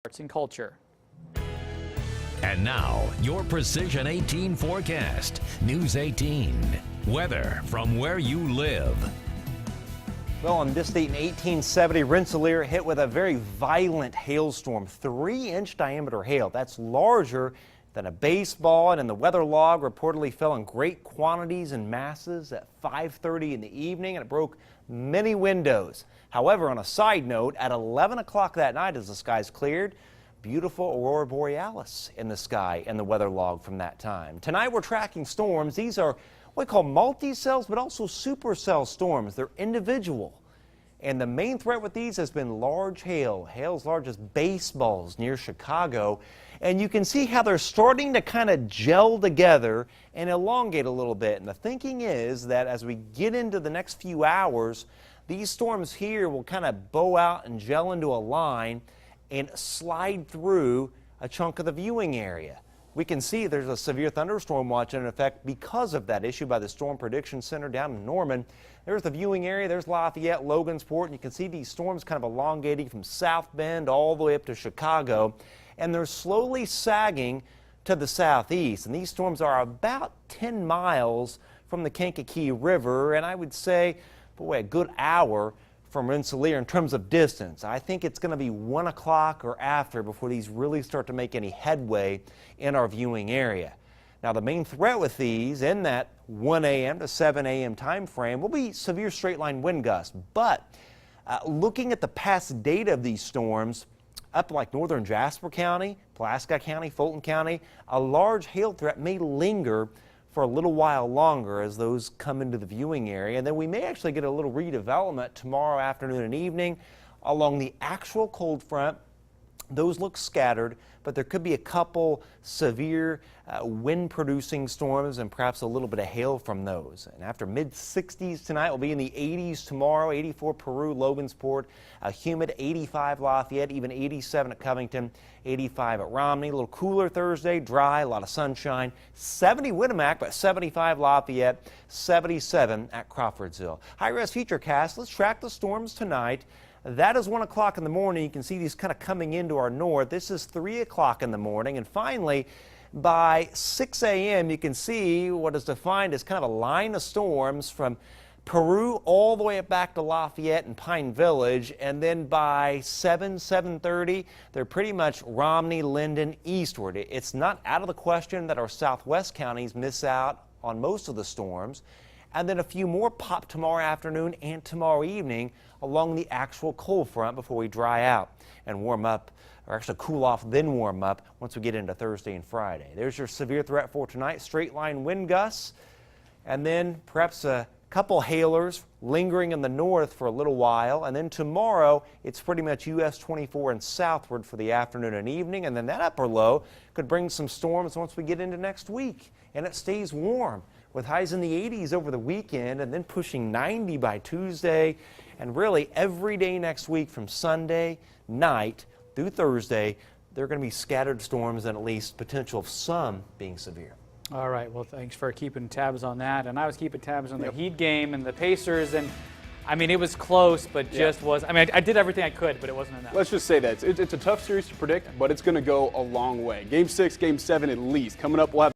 Arts and culture. And now, your Precision 18 forecast. News 18. Weather from where you live. Well, on this date in 1870, Rensselaer hit with a very violent hailstorm, 3-inch diameter hail. That's larger than a baseball, and in the weather log reportedly fell in great quantities and masses at 5:30 in the evening, and it broke many windows. However, on a side note, at 11 o'clock that night as the skies cleared, beautiful aurora borealis in the sky in the weather log from that time. Tonight we're tracking storms. These are what we call multi-cells, but also supercell storms. They're individual. And the main threat with these has been large hail, as large as baseballs near Chicago. And you can see how they're starting to kind of gel together and elongate a little bit. And the thinking is that as we get into the next few hours, these storms here will kind of bow out and gel into a line and slide through a chunk of the viewing area. We can see there's a severe thunderstorm watch in effect because of that issue by the Storm Prediction Center down in Norman. There's the viewing area, there's Lafayette, Logansport, and you can see these storms kind of elongating from South Bend all the way up to Chicago, and they're slowly sagging to the southeast. And these storms are about 10 miles from the Kankakee River, and I would say, boy, a good hour from Rensselaer in terms of distance. I think it's going to be 1 o'clock or after before these really start to make any headway in our viewing area. Now, the main threat with these in that 1 a.m. to 7 a.m. time frame will be severe straight line wind gusts. But looking at the past data of these storms, up like northern Jasper County, Pulaski County, Fulton County, a large hail threat may linger for a little while longer as those come into the viewing area. And then we may actually get a little redevelopment tomorrow afternoon and evening along the actual cold front. Those look scattered, but there could be a couple severe wind-producing storms and perhaps a little bit of hail from those. And after mid-60s tonight, we'll be in the 80s tomorrow, 84 Peru, Logansport, a humid 85 Lafayette, even 87 at Covington, 85 at Romney. A little cooler Thursday, dry, a lot of sunshine, 70 Winnemac, but 75 Lafayette, 77 at Crawfordsville. High-res futurecast, let's track the storms tonight. That is 1 o'clock in the morning. You can see these kind of coming into our north. This is 3 o'clock in the morning. And finally, by 6 a.m., you can see what is defined as kind of a line of storms from Peru all the way back to Lafayette and Pine Village. And then by 7:30, they're pretty much Romney, Linden, eastward. It's not out of the question that our southwest counties miss out on most of the storms. And then a few more pop tomorrow afternoon and tomorrow evening along the actual cold front before we dry out and warm up, or actually cool off, then warm up once we get into Thursday and Friday. There's your severe threat for tonight, straight line wind gusts, and then perhaps a couple hailers lingering in the north for a little while. And then tomorrow, it's pretty much US 24 and southward for the afternoon and evening. And then that upper low could bring some storms once we get into next week. And it stays warm with highs in the 80s over the weekend and then pushing 90 by Tuesday. And really every day next week from Sunday night through Thursday, there are going to be scattered storms and at least potential of some being severe. All right, well, thanks for keeping tabs on that. And I was keeping tabs on the Heat game and the Pacers. And I mean, it was close, but just was. I mean, I did everything I could, but it wasn't enough. Let's just say that it's a tough series to predict, but it's going to go a long way. Game 6, Game 7 at least. Coming up, we'll have